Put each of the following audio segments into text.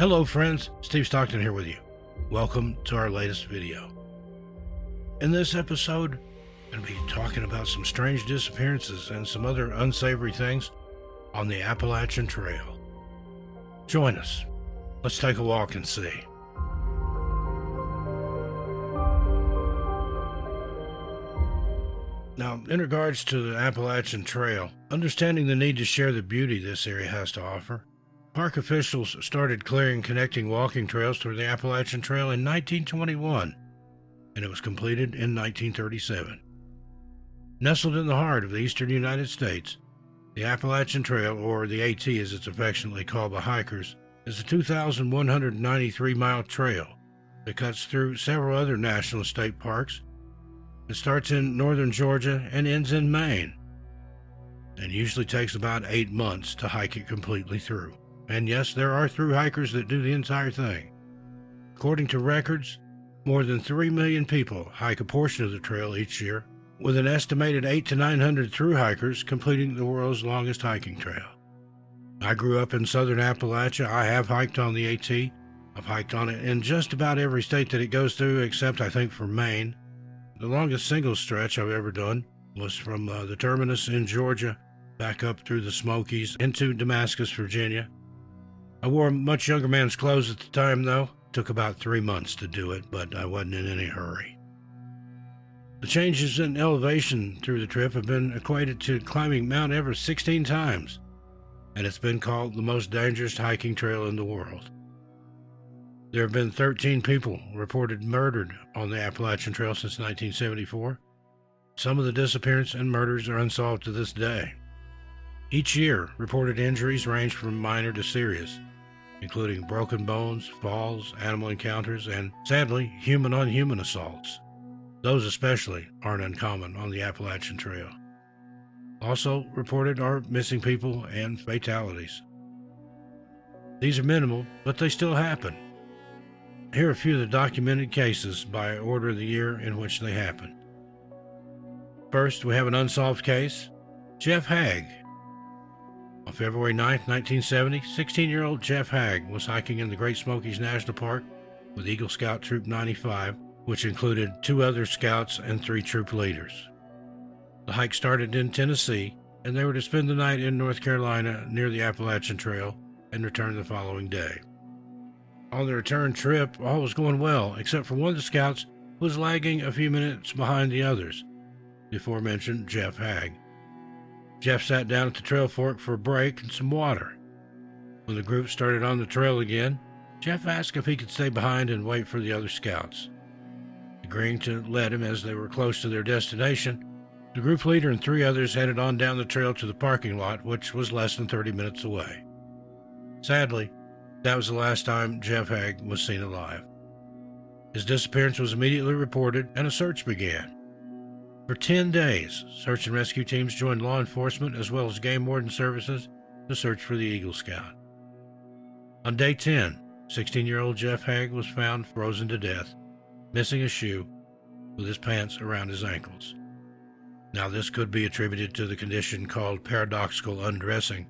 Hello friends, Steve Stockton here with you. Welcome to our latest video. In this episode, I'm going to be talking about some strange disappearances and some other unsavory things on the Appalachian Trail. Join us. Let's take a walk and see. Now, in regards to the Appalachian Trail, understanding the need to share the beauty this area has to offer, park officials started clearing connecting walking trails through the Appalachian Trail in 1921, and it was completed in 1937. Nestled in the heart of the eastern United States, the Appalachian Trail, or the AT as it's affectionately called by hikers, is a 2,193-mile trail that cuts through several other national state parks. It starts in northern Georgia and ends in Maine, and usually takes about 8 months to hike it completely through. And yes, there are through hikers that do the entire thing. According to records, more than 3 million people hike a portion of the trail each year, with an estimated 800 to 900 through hikers completing the world's longest hiking trail. I grew up in southern Appalachia. I have hiked on the AT. I've hiked on it in just about every state that it goes through, except I think for Maine. The longest single stretch I've ever done was from the terminus in Georgia back up through the Smokies into Damascus, Virginia. I wore a much younger man's clothes at the time, though. Took about 3 months to do it, but I wasn't in any hurry. The changes in elevation through the trip have been equated to climbing Mount Everest 16 times, and it's been called the most dangerous hiking trail in the world. There have been 13 people reported murdered on the Appalachian Trail since 1974. Some of the disappearances and murders are unsolved to this day. Each year, reported injuries range from minor to serious, including broken bones, falls, animal encounters, and, sadly, human-on-human assaults. Those especially aren't uncommon on the Appalachian Trail. Also reported are missing people and fatalities. These are minimal, but they still happen. Here are a few of the documented cases by order of the year in which they happened. First, we have an unsolved case. Jeff Hagg. On February 9, 1970, 16-year-old Jeff Hagg was hiking in the Great Smokies National Park with Eagle Scout Troop 95, which included 2 other scouts and 3 troop leaders. The hike started in Tennessee, and they were to spend the night in North Carolina near the Appalachian Trail and return the following day. On the return trip, all was going well, except for one of the scouts who was lagging a few minutes behind the others, the aforementioned Jeff Hagg. Jeff sat down at the trail fork for a break and some water. When the group started on the trail again, Jeff asked if he could stay behind and wait for the other scouts. Agreeing to let him as they were close to their destination, the group leader and 3 others headed on down the trail to the parking lot, which was less than 30 minutes away. Sadly, that was the last time Jeff Hagg was seen alive. His disappearance was immediately reported and a search began. For 10 days, search and rescue teams joined law enforcement as well as game warden services to search for the Eagle Scout. On day 10, 16-year-old Jeff Hagg was found frozen to death, missing a shoe, with his pants around his ankles. Now, this could be attributed to the condition called paradoxical undressing,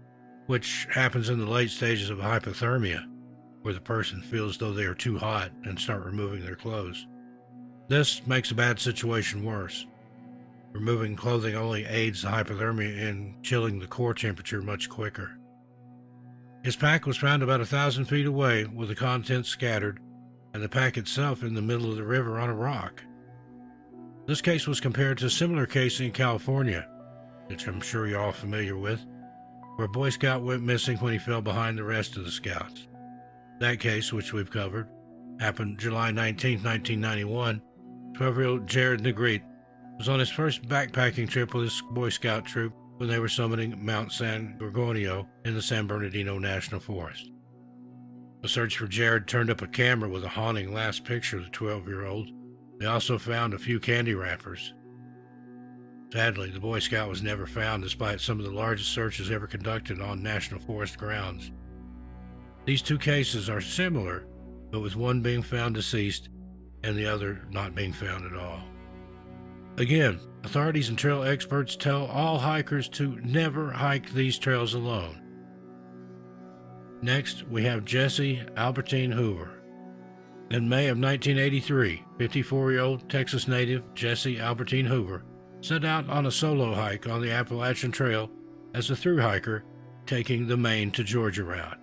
which happens in the late stages of hypothermia, where the person feels as though they are too hot and start removing their clothes. This makes a bad situation worse. Removing clothing only aids the hypothermia in chilling the core temperature much quicker. His pack was found about 1,000 feet away with the contents scattered, and the pack itself in the middle of the river on a rock. This case was compared to a similar case in California, which I'm sure you're all familiar with, where a Boy Scout went missing when he fell behind the rest of the Scouts. That case, which we've covered, happened July 19, 1991. 12-year-old Jared Negrete was on his first backpacking trip with his Boy Scout troop when they were summiting Mount San Gorgonio in the San Bernardino National Forest. The search for Jared turned up a camera with a haunting last picture of the 12-year-old. They also found a few candy wrappers. Sadly, the Boy Scout was never found despite some of the largest searches ever conducted on National Forest grounds. These 2 cases are similar, but with one being found deceased and the other not being found at all. Again, authorities and trail experts tell all hikers to never hike these trails alone. Next, we have Jessie Albertine Hoover. In May of 1983, 54-year-old Texas native Jessie Albertine Hoover set out on a solo hike on the Appalachian Trail as a thru hiker, taking the Maine to Georgia route.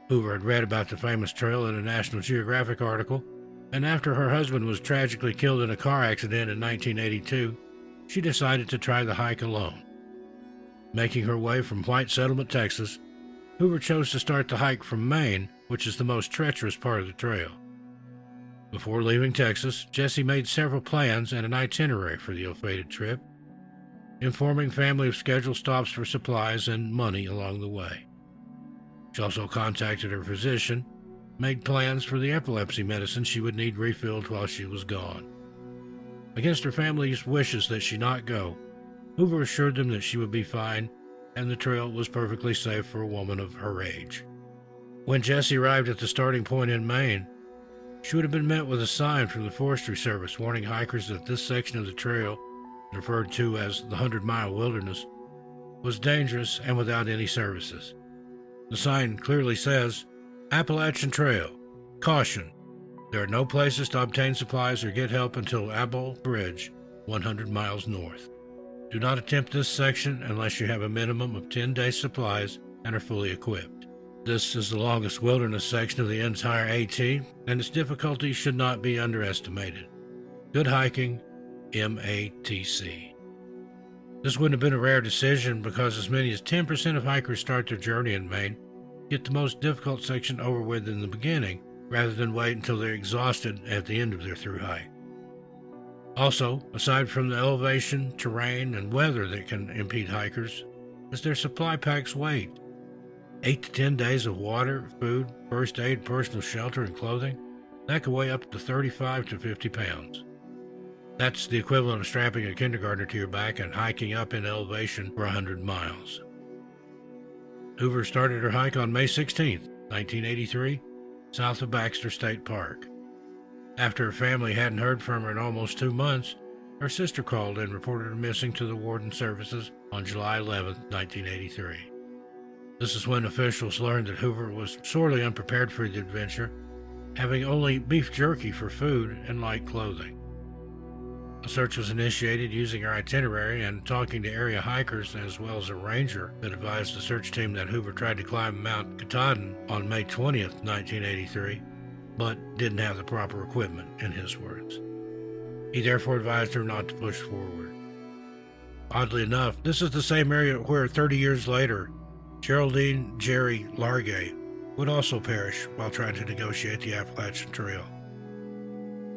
Hoover had read about the famous trail in a National Geographic article, and after her husband was tragically killed in a car accident in 1982, she decided to try the hike alone. Making her way from White Settlement, Texas, Hoover chose to start the hike from Maine, which is the most treacherous part of the trail. Before leaving Texas, Jessie made several plans and an itinerary for the ill-fated trip, informing family of scheduled stops for supplies and money along the way. She also contacted her physician, made plans for the epilepsy medicine she would need refilled while she was gone. Against her family's wishes that she not go, Hoover assured them that she would be fine and the trail was perfectly safe for a woman of her age. When Jessie arrived at the starting point in Maine, she would have been met with a sign from the Forestry Service warning hikers that this section of the trail, referred to as the 100-Mile Wilderness, was dangerous and without any services. The sign clearly says, "Appalachian Trail. Caution. There are no places to obtain supplies or get help until Able Bridge, 100 miles north. Do not attempt this section unless you have a minimum of 10 days' supplies and are fully equipped. This is the longest wilderness section of the entire AT, and its difficulty should not be underestimated. Good hiking, MATC." This wouldn't have been a rare decision because as many as 10% of hikers start their journey in Maine, get the most difficult section over with in the beginning, rather than wait until they're exhausted at the end of their thru hike. Also, aside from the elevation, terrain, and weather that can impede hikers, is their supply pack's weight. 8 to 10 days of water, food, first aid, personal shelter, and clothing, that could weigh up to 35 to 50 pounds. That's the equivalent of strapping a kindergartner to your back and hiking up in elevation for 100 miles. Hoover started her hike on May 16, 1983, south of Baxter State Park. After her family hadn't heard from her in almost 2 months, her sister called and reported her missing to the Warden Services on July 11, 1983. This is when officials learned that Hoover was sorely unprepared for the adventure, having only beef jerky for food and light clothing. A search was initiated using her itinerary and talking to area hikers as well as a ranger that advised the search team that Hoover tried to climb Mount Katahdin on May 20, 1983, but didn't have the proper equipment, in his words. He therefore advised her not to push forward. Oddly enough, this is the same area where 30 years later, Geraldine Jerry Largay would also perish while trying to negotiate the Appalachian Trail.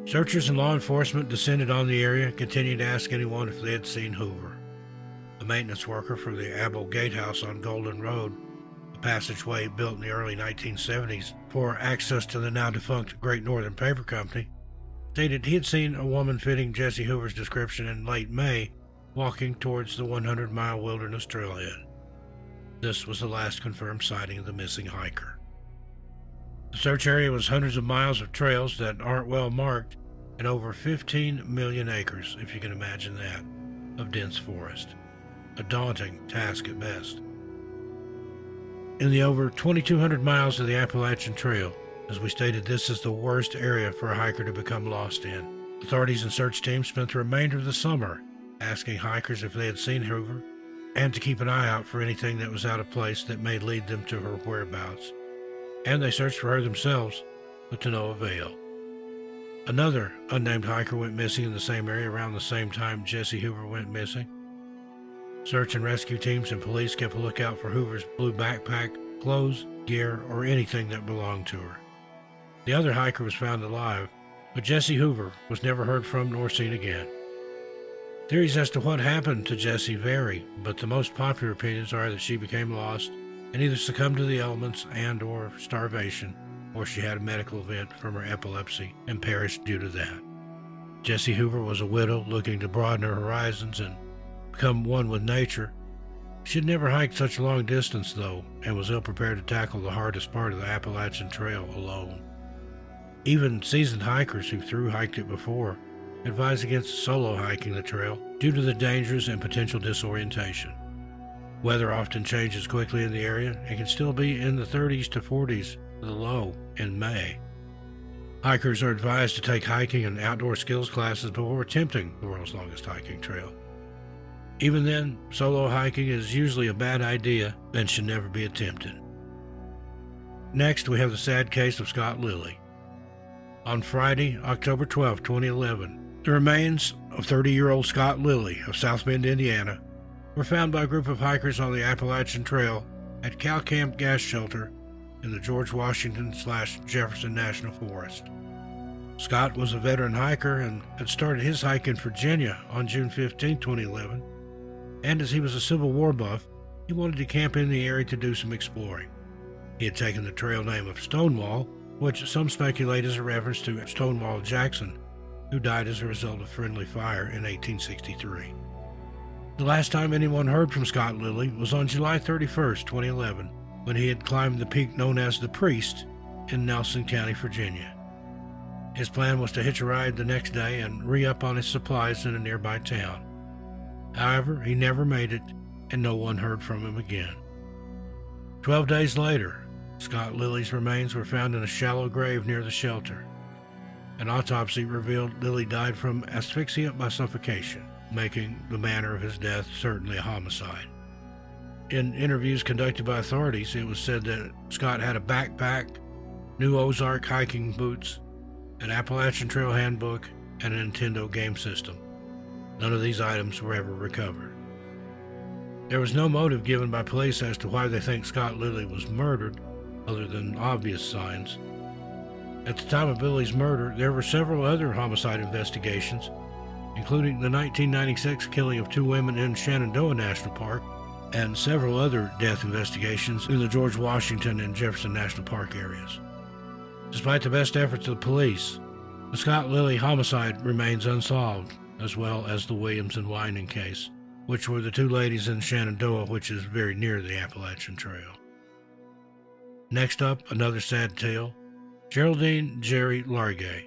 Searchers and law enforcement descended on the area and continued to ask anyone if they had seen Hoover. A maintenance worker for the Able Gatehouse on Golden Road, a passageway built in the early 1970s for access to the now-defunct Great Northern Paper Company, stated he had seen a woman fitting Jessie Hoover's description in late May walking towards the 100-mile wilderness trailhead. This was the last confirmed sighting of the missing hiker. The search area was hundreds of miles of trails that aren't well marked and over 15 million acres, if you can imagine that, of dense forest. A daunting task at best. In the over 2,200 miles of the Appalachian Trail, as we stated, this is the worst area for a hiker to become lost in. Authorities and search teams spent the remainder of the summer asking hikers if they had seen Hoover, and to keep an eye out for anything that was out of place that may lead them to her whereabouts. And they searched for her themselves, but to no avail. Another unnamed hiker went missing in the same area around the same time Jessie Hoover went missing. Search and rescue teams and police kept a lookout for Hoover's blue backpack, clothes, gear, or anything that belonged to her. The other hiker was found alive, but Jessie Hoover was never heard from nor seen again. Theories as to what happened to Jessie vary, but the most popular opinions are that she became lost and either succumbed to the elements and or starvation, or she had a medical event from her epilepsy and perished due to that. Jessie Hoover was a widow looking to broaden her horizons and become one with nature. She had never hiked such a long distance, though, and was ill prepared to tackle the hardest part of the Appalachian Trail alone. Even seasoned hikers who thru-hiked it before advise against solo hiking the trail due to the dangers and potential disorientation. Weather often changes quickly in the area and can still be in the 30s to 40s with a low in May. Hikers are advised to take hiking and outdoor skills classes before attempting the world's longest hiking trail. Even then, solo hiking is usually a bad idea and should never be attempted. Next, we have the sad case of Scott Lilly. On Friday, October 12, 2011, the remains of 30-year-old Scott Lilly of South Bend, Indiana, were found by a group of hikers on the Appalachian Trail at Cow Camp Gas Shelter in the George Washington/Jefferson National Forest. Scott was a veteran hiker and had started his hike in Virginia on June 15, 2011, and as he was a Civil War buff, he wanted to camp in the area to do some exploring. He had taken the trail name of Stonewall, which some speculate is a reference to Stonewall Jackson, who died as a result of friendly fire in 1863. The last time anyone heard from Scott Lilly was on July 31, 2011, when he had climbed the peak known as the Priest in Nelson County, Virginia. His plan was to hitch a ride the next day and re-up on his supplies in a nearby town. However, he never made it, and no one heard from him again. 12 days later, Scott Lilly's remains were found in a shallow grave near the shelter. An autopsy revealed Lilly died from asphyxia by suffocation, making the manner of his death certainly a homicide. In interviews conducted by authorities, it was said that Scott had a backpack, new Ozark hiking boots, an Appalachian Trail handbook, and a Nintendo game system. None of these items were ever recovered. There was no motive given by police as to why they think Scott Lilly was murdered, other than obvious signs. At the time of Lilly's murder, there were several other homicide investigations, including the 1996 killing of 2 women in Shenandoah National Park, and several other death investigations in the George Washington and Jefferson National Park areas. Despite the best efforts of the police, the Scott Lilly homicide remains unsolved, as well as the Williams and Winan case, which were the 2 ladies in Shenandoah, which is very near the Appalachian Trail. Next up, another sad tale. Geraldine Jerry Largay.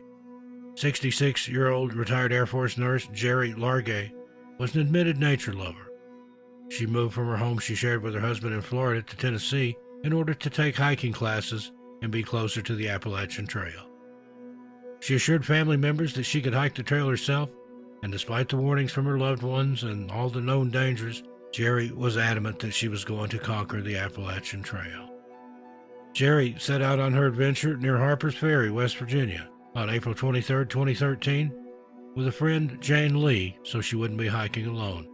66-year-old retired Air Force nurse Jerry Largay was an admitted nature lover. She moved from her home she shared with her husband in Florida to Tennessee in order to take hiking classes and be closer to the Appalachian Trail. She assured family members that she could hike the trail herself, and despite the warnings from her loved ones and all the known dangers, Jerry was adamant that she was going to conquer the Appalachian Trail. Jerry set out on her adventure near Harper's Ferry, West Virginia, on April 23, 2013, with a friend, Jane Lee, so she wouldn't be hiking alone.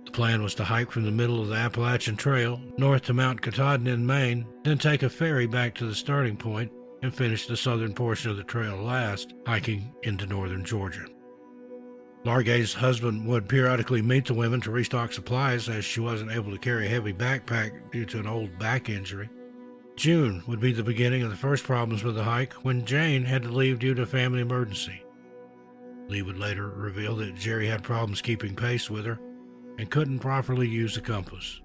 The plan was to hike from the middle of the Appalachian Trail north to Mount Katahdin in Maine, then take a ferry back to the starting point and finish the southern portion of the trail last, hiking into northern Georgia. Largay's husband would periodically meet the women to restock supplies as she wasn't able to carry a heavy backpack due to an old back injury. June would be the beginning of the first problems with the hike when Jane had to leave due to a family emergency. Lee would later reveal that Jerry had problems keeping pace with her and couldn't properly use a compass.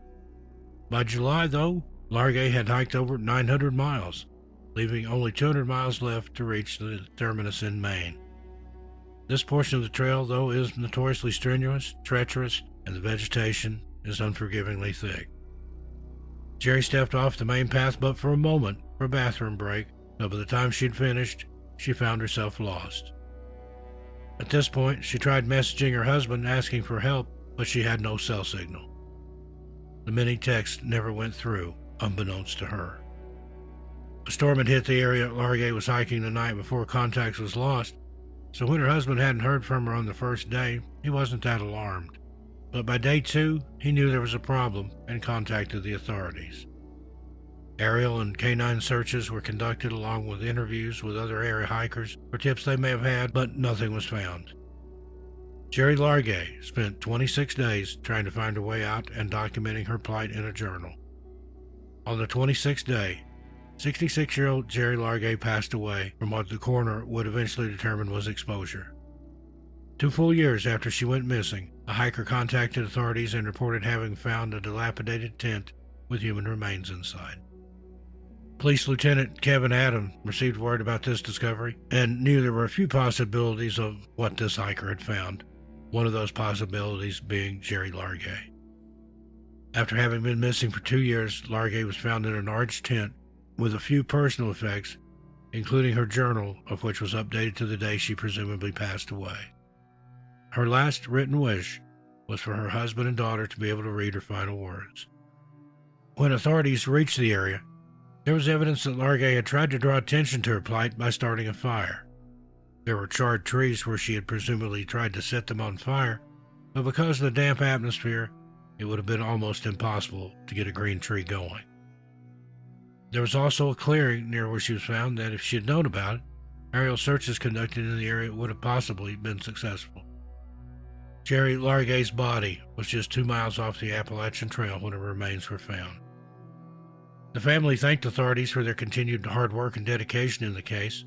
By July, though, Largay had hiked over 900 miles, leaving only 200 miles left to reach the terminus in Maine. This portion of the trail, though, is notoriously strenuous, treacherous, and the vegetation is unforgivingly thick. Jerry stepped off the main path but for a moment for a bathroom break, but by the time she'd finished, she found herself lost. At this point, she tried messaging her husband asking for help, but she had no cell signal. The many texts never went through, unbeknownst to her. A storm had hit the area Largay was hiking the night before contact was lost, so when her husband hadn't heard from her on the first day, he wasn't that alarmed. But by day 2, he knew there was a problem and contacted the authorities. Aerial and canine searches were conducted along with interviews with other area hikers for tips they may have had, but nothing was found. Jerry Largay spent 26 days trying to find her way out and documenting her plight in a journal. On the 26th day, 66-year-old Jerry Largay passed away from what the coroner would eventually determine was exposure. 2 full years after she went missing, a hiker contacted authorities and reported having found a dilapidated tent with human remains inside. Police Lieutenant Kevin Adam received word about this discovery and knew there were a few possibilities of what this hiker had found, one of those possibilities being Jerry Largay. After having been missing for 2 years, Largay was found in an arched tent with a few personal effects, including her journal, of which was updated to the day she presumably passed away. Her last written wish was for her husband and daughter to be able to read her final words. When authorities reached the area, there was evidence that Largay had tried to draw attention to her plight by starting a fire. There were charred trees where she had presumably tried to set them on fire, but because of the damp atmosphere, it would have been almost impossible to get a green tree going. There was also a clearing near where she was found that if she had known about it, aerial searches conducted in the area would have possibly been successful. Jerry Largay's body was just 2 miles off the Appalachian Trail when her remains were found. The family thanked authorities for their continued hard work and dedication in the case,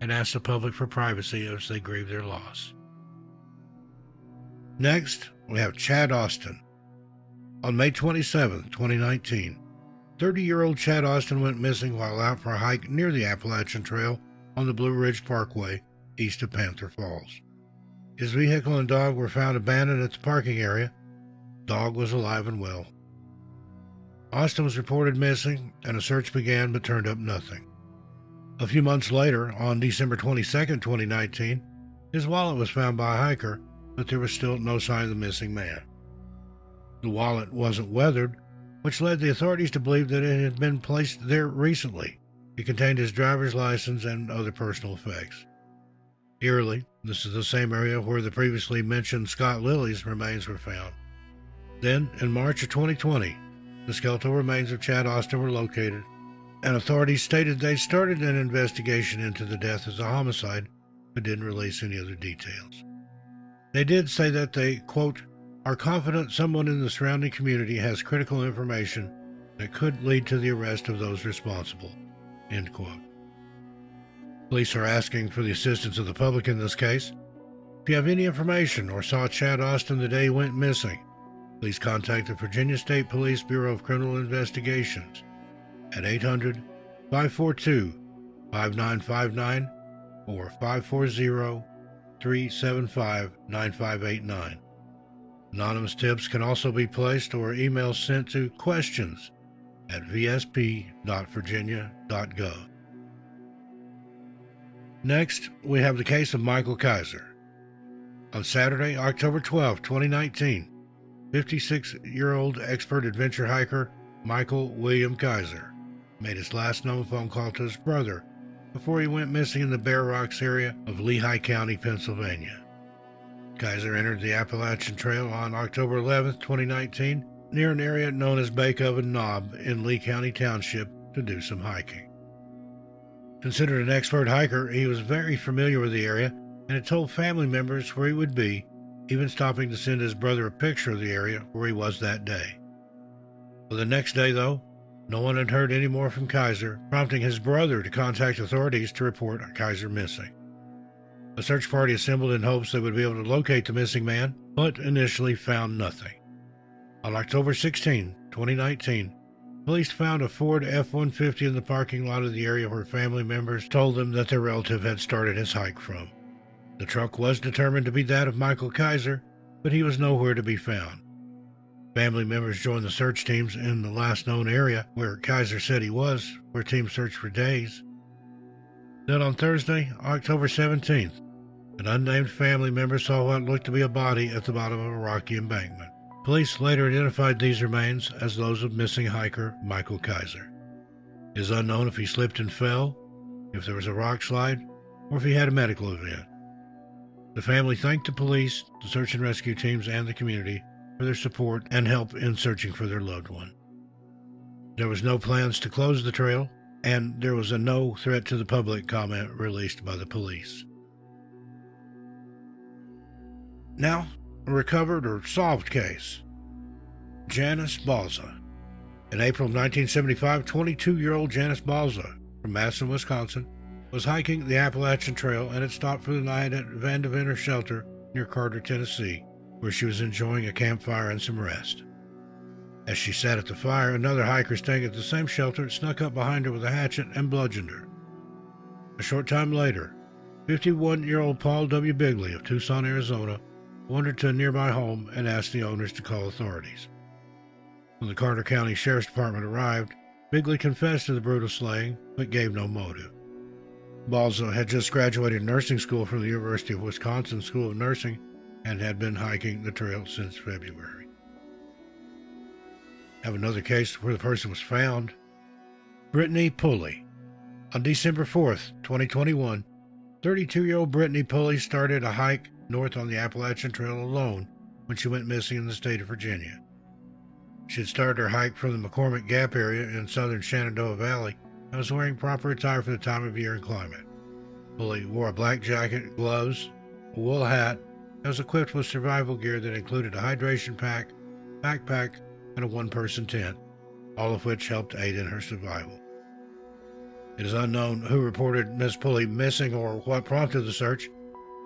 and asked the public for privacy as they grieved their loss. Next, we have Chad Austin. On May 27, 2019, 30-year-old Chad Austin went missing while out for a hike near the Appalachian Trail on the Blue Ridge Parkway, east of Panther Falls. His vehicle and dog were found abandoned at the parking area. The dog was alive and well. Austin was reported missing, and a search began but turned up nothing. A few months later, on December 22, 2019, his wallet was found by a hiker, but there was still no sign of the missing man. The wallet wasn't weathered, which led the authorities to believe that it had been placed there recently. It contained his driver's license and other personal effects. Eerily, this is the same area where the previously mentioned Scott Lilly's remains were found. Then, in March of 2020, the skeletal remains of Chad Austin were located, and authorities stated they started an investigation into the death as a homicide, but didn't release any other details. They did say that they, quote, are confident someone in the surrounding community has critical information that could lead to the arrest of those responsible, end quote. Police are asking for the assistance of the public in this case. If you have any information or saw Chad Austin the day he went missing, please contact the Virginia State Police Bureau of Criminal Investigations at 800-542-5959 or 540-375-9589. Anonymous tips can also be placed or emails sent to questions@vsp.virginia.gov. Next, we have the case of Michael Kaiser. On Saturday, October 12, 2019, 56-year-old expert adventure hiker Michael William Kaiser made his last known phone call to his brother before he went missing in the Bear Rocks area of Lehigh County, Pennsylvania. Kaiser entered the Appalachian Trail on October 11, 2019, near an area known as Bake Oven Knob in Lee County Township to do some hiking. Considered an expert hiker, he was very familiar with the area and had told family members where he would be, even stopping to send his brother a picture of the area where he was that day. For the next day, though, no one had heard any more from Kaiser, prompting his brother to contact authorities to report Kaiser missing. A search party assembled in hopes they would be able to locate the missing man, but initially found nothing. On October 16, 2019, police found a Ford F-150 in the parking lot of the area where family members told them that their relative had started his hike from. The truck was determined to be that of Michael Kaiser, but he was nowhere to be found. Family members joined the search teams in the last known area where Kaiser said he was, where teams searched for days. Then on Thursday, October 17th, an unnamed family member saw what looked to be a body at the bottom of a rocky embankment. Police later identified these remains as those of missing hiker Michael Kaiser. It is unknown if he slipped and fell, if there was a rock slide, or if he had a medical event. The family thanked the police, the search and rescue teams, and the community for their support and help in searching for their loved one. There was no plans to close the trail, and there was a no threat to the public comment released by the police. Now, a recovered or solved case. Janice Balza. In April of 1975, 22-year-old Janice Balza from Madison, Wisconsin, was hiking the Appalachian Trail and had stopped for the night at Van Deventer Shelter near Carter, Tennessee, where she was enjoying a campfire and some rest. As she sat at the fire, another hiker staying at the same shelter snuck up behind her with a hatchet and bludgeoned her. A short time later, 51-year-old Paul W. Bigley of Tucson, Arizona, wandered to a nearby home and asked the owners to call authorities. When the Carter County Sheriff's Department arrived, Bigley confessed to the brutal slaying, but gave no motive. Balza had just graduated nursing school from the University of Wisconsin School of Nursing and had been hiking the trail since February. I have another case where the person was found. Brittany Pulley. On December 4th, 2021, 32-year-old Brittany Pulley started a hike north on the Appalachian Trail alone when she went missing in the state of Virginia. She had started her hike from the McCormick Gap area in southern Shenandoah Valley and was wearing proper attire for the time of year and climate. Pulley wore a black jacket, gloves, a wool hat, and was equipped with survival gear that included a hydration pack, backpack, and a one-person tent, all of which helped aid in her survival. It is unknown who reported Miss Pulley missing or what prompted the search.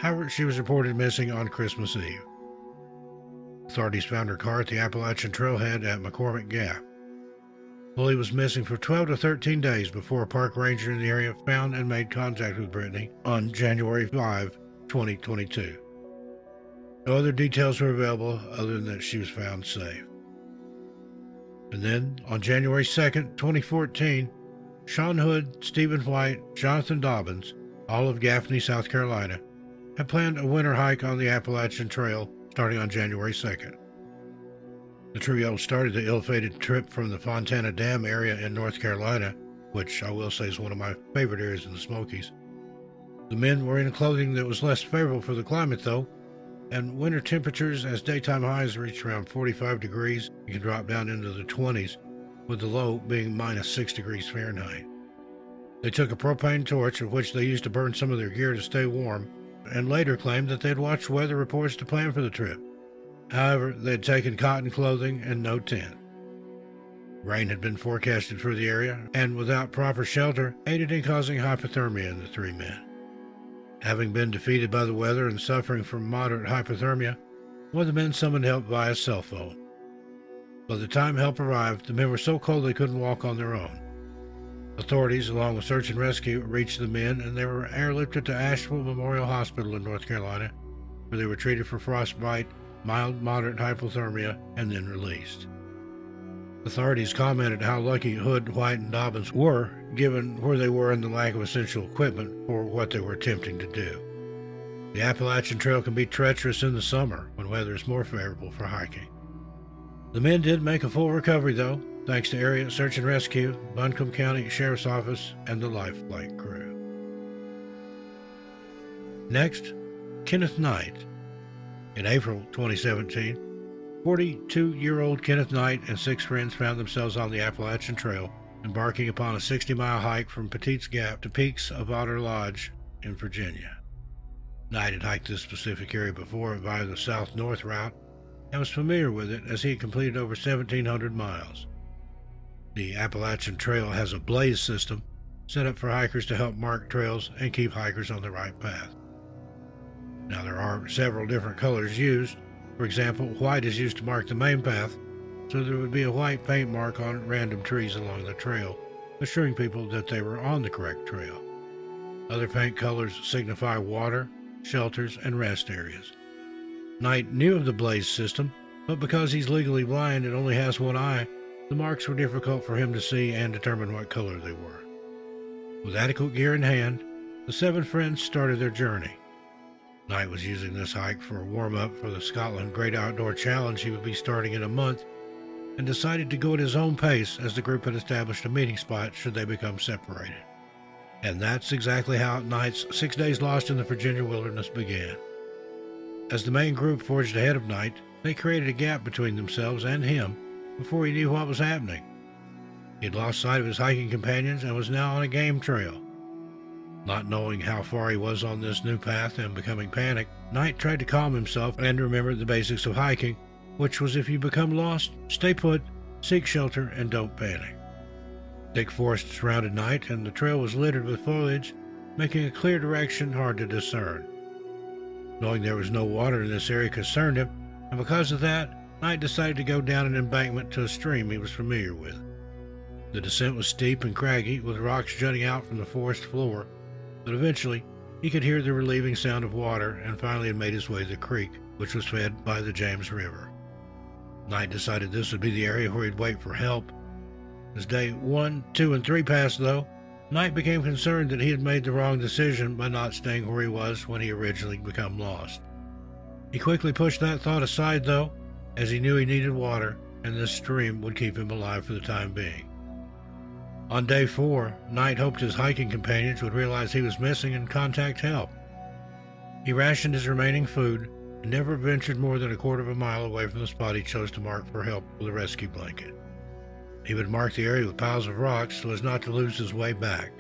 However, she was reported missing on Christmas Eve. Authorities found her car at the Appalachian Trailhead at McCormick Gap. Pulley was missing for 12 to 13 days before a park ranger in the area found and made contact with Brittany on January 5, 2022. No other details were available other than that she was found safe. And then, on January 2nd, 2014, Sean Hood, Stephen White, Jonathan Dobbins, all of Gaffney, South Carolina, had planned a winter hike on the Appalachian Trail starting on January 2nd. The trio started the ill-fated trip from the Fontana Dam area in North Carolina, which I will say is one of my favorite areas in the Smokies. The men were in clothing that was less favorable for the climate, though, and winter temperatures as daytime highs reached around 45 degrees and can drop down into the 20s, with the low being minus 6 degrees Fahrenheit. They took a propane torch, of which they used to burn some of their gear to stay warm, and later claimed that they had watched weather reports to plan for the trip. However, they had taken cotton clothing and no tent. Rain had been forecasted for the area, and without proper shelter, aided in causing hypothermia in the three men. Having been defeated by the weather and suffering from moderate hypothermia, one of the men summoned help via cell phone. By the time help arrived, the men were so cold they couldn't walk on their own. Authorities, along with search and rescue, reached the men, and they were airlifted to Asheville Memorial Hospital in North Carolina, where they were treated for frostbite, mild moderate hypothermia, and then released. Authorities commented how lucky Hood, White, and Dobbins were, given where they were and the lack of essential equipment for what they were attempting to do. The Appalachian Trail can be treacherous in the summer, when weather is more favorable for hiking. The men did make a full recovery, though, thanks to area search and rescue, Buncombe County Sheriff's Office, and the life flight crew. Next, Kenneth Knight. In April 2017, 42-year-old Kenneth Knight and 6 friends found themselves on the Appalachian Trail, embarking upon a 60-mile hike from Petite's Gap to Peaks of Otter Lodge in Virginia. Knight had hiked this specific area before via the south-north route and was familiar with it as he had completed over 1,700 miles. The Appalachian Trail has a blaze system set up for hikers to help mark trails and keep hikers on the right path. Now, there are several different colors used. For example, white is used to mark the main path, so there would be a white paint mark on random trees along the trail, assuring people that they were on the correct trail. Other paint colors signify water, shelters, and rest areas. Knight knew of the blaze system, but because he's legally blind and only has one eye, the marks were difficult for him to see and determine what color they were. With adequate gear in hand, the 7 friends started their journey. Knight was using this hike for a warm-up for the Scotland Great Outdoor Challenge he would be starting in a month, and decided to go at his own pace as the group had established a meeting spot should they become separated. And that's exactly how Knight's 6 days lost in the Virginia wilderness began. As the main group forged ahead of Knight, they created a gap between themselves and him before he knew what was happening. He had lost sight of his hiking companions and was now on a game trail. Not knowing how far he was on this new path and becoming panicked, Knight tried to calm himself and remember the basics of hiking, which was if you become lost, stay put, seek shelter, and don't panic. Thick forest surrounded Knight, and the trail was littered with foliage, making a clear direction hard to discern. Knowing there was no water in this area concerned him, and because of that, Knight decided to go down an embankment to a stream he was familiar with. The descent was steep and craggy, with rocks jutting out from the forest floor, but eventually he could hear the relieving sound of water and finally had made his way to the creek, which was fed by the James River. Knight decided this would be the area where he'd wait for help. As day 1, 2, and 3 passed, though, Knight became concerned that he had made the wrong decision by not staying where he was when he originally became lost. He quickly pushed that thought aside, though, as he knew he needed water, and this stream would keep him alive for the time being. On day 4, Knight hoped his hiking companions would realize he was missing and contact help. He rationed his remaining food and never ventured more than a quarter of a mile away from the spot he chose to mark for help with a rescue blanket. He would mark the area with piles of rocks so as not to lose his way back.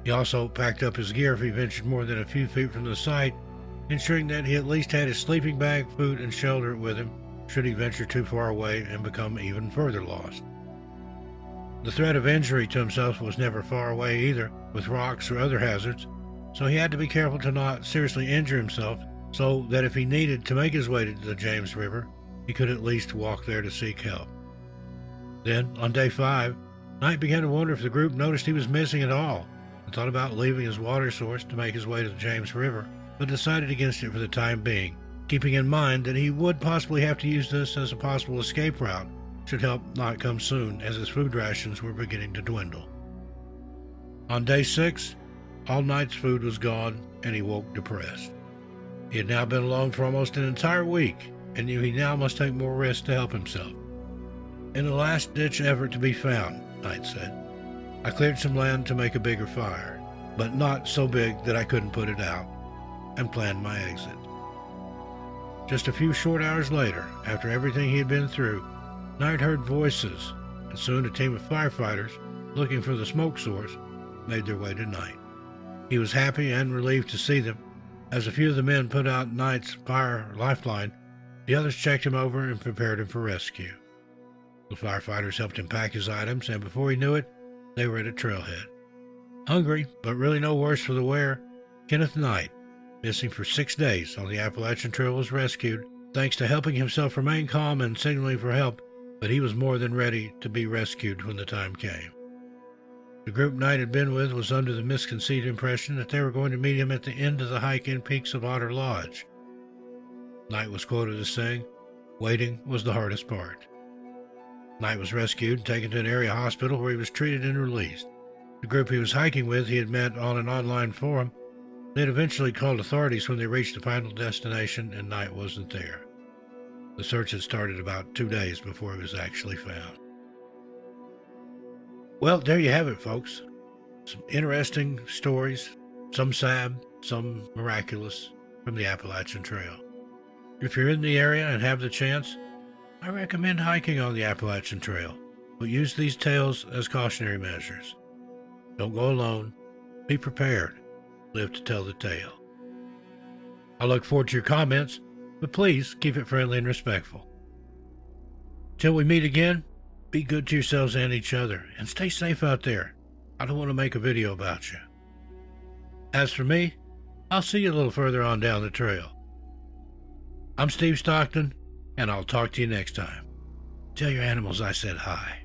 He also packed up his gear if he ventured more than a few feet from the site, ensuring that he at least had his sleeping bag, food, and shelter with him should he venture too far away and become even further lost. The threat of injury to himself was never far away either, with rocks or other hazards, so he had to be careful to not seriously injure himself so that if he needed to make his way to the James River, he could at least walk there to seek help. Then, on day 5, Knight began to wonder if the group noticed he was missing at all, and thought about leaving his water source to make his way to the James River, but decided against it for the time being, keeping in mind that he would possibly have to use this as a possible escape route should help not come soon, as his food rations were beginning to dwindle. On day 6, all Knight's food was gone, and he woke depressed. He had now been alone for almost an entire week, and knew he now must take more risks to help himself. In a last-ditch effort to be found, Knight said, I cleared some land to make a bigger fire, but not so big that I couldn't put it out, and planned my exit. Just a few short hours later, after everything he had been through, Knight heard voices, and soon a team of firefighters, looking for the smoke source, made their way to Knight. He was happy and relieved to see them. As a few of the men put out Knight's fire lifeline, the others checked him over and prepared him for rescue. The firefighters helped him pack his items, and before he knew it, they were at a trailhead. Hungry, but really no worse for the wear, Kenneth Knight, missing for 6 days on the Appalachian Trail, was rescued, thanks to helping himself remain calm and signaling for help, but he was more than ready to be rescued when the time came. The group Knight had been with was under the misconceived impression that they were going to meet him at the end of the hike in peaks of Otter Lodge. Knight was quoted as saying, "Waiting was the hardest part." Knight was rescued and taken to an area hospital where he was treated and released. The group he was hiking with he had met on an online forum. They had eventually called authorities when they reached the final destination, and Knight wasn't there. The search had started about 2 days before he was actually found. Well, there you have it, folks. Some interesting stories, some sad, some miraculous, from the Appalachian Trail. If you're in the area and have the chance, I recommend hiking on the Appalachian Trail, but use these tales as cautionary measures. Don't go alone. Be prepared. Live to tell the tale. I look forward to your comments, but please keep it friendly and respectful. Till we meet again, be good to yourselves and each other, and stay safe out there. I don't want to make a video about you. As for me, I'll see you a little further on down the trail. I'm Steve Stockton, and I'll talk to you next time. Tell your animals I said hi.